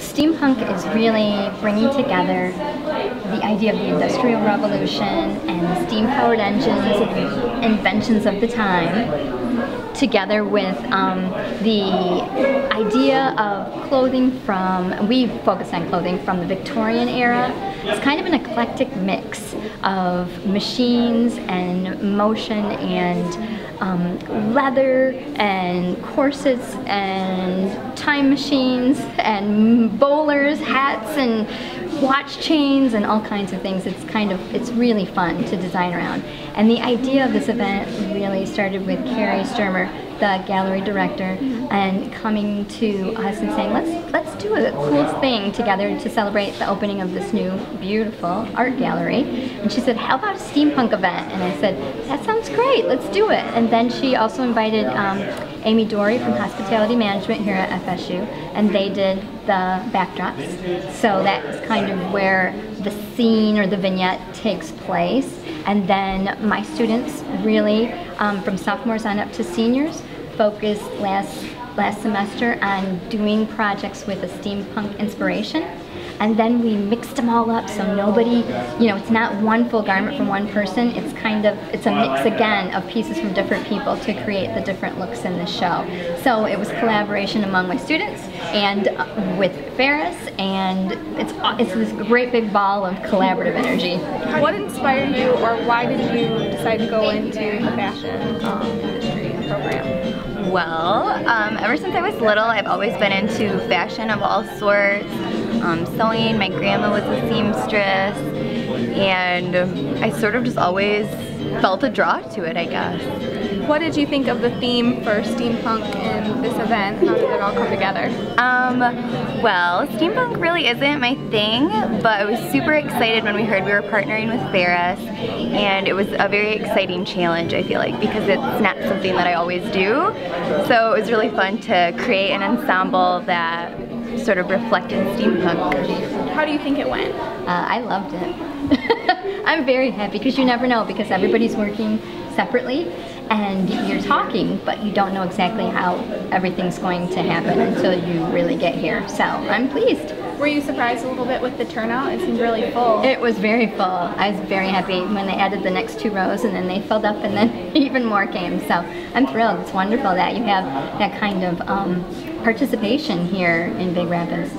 Steampunk is really bringing together the idea of the Industrial Revolution and steam-powered engines and inventions of the time, together with the idea of clothing from, we focus on clothing from the Victorian era. It's kind of an eclectic mix of machines and motion and leather and corsets and time machines and bowlers, hats and watch chains and all kinds of things. It's really fun to design around. And the idea of this event really started with Carrie Sturmer, the gallery director, and coming to us and saying, let's do a cool thing together to celebrate the opening of this new beautiful art gallery. And she said, how about a steampunk event? And I said, that sounds great, let's do it. And then she also invited Amy Dory from Hospitality Management here at FSU, and they did the backdrops. So that's kind of where the scene or the vignette takes place. And then my students really, from sophomores on up to seniors, focused last semester on doing projects with a steampunk inspiration. And then we mixed them all up so nobody, it's not one full garment from one person, it's a mix again of pieces from different people to create the different looks in the show. So it was collaboration among my students and with Ferris, and it's this great big ball of collaborative energy. What inspired you, or why did you decide to go into the fashion industry program? Well, ever since I was little, I've always been into fashion of all sorts. Sewing, my grandma was a seamstress, and I sort of just always felt a draw to it, I guess. What did you think of the theme for steampunk in this event? How did it all come together? Well, steampunk really isn't my thing, but I was super excited when we heard we were partnering with Ferris, and it was a very exciting challenge, I feel like, because it's not something that I always do. So it was really fun to create an ensemble that sort of reflected steampunk. How do you think it went? I loved it. I'm very happy because you never know, because everybody's working separately and you're talking, but you don't know exactly how everything's going to happen until you really get here. So I'm pleased. Were you surprised a little bit with the turnout? It seemed really full. It was very full. I was very happy when they added the next 2 rows, and then they filled up, and then even more came. So I'm thrilled. It's wonderful that you have that kind of participation here in Big Rapids.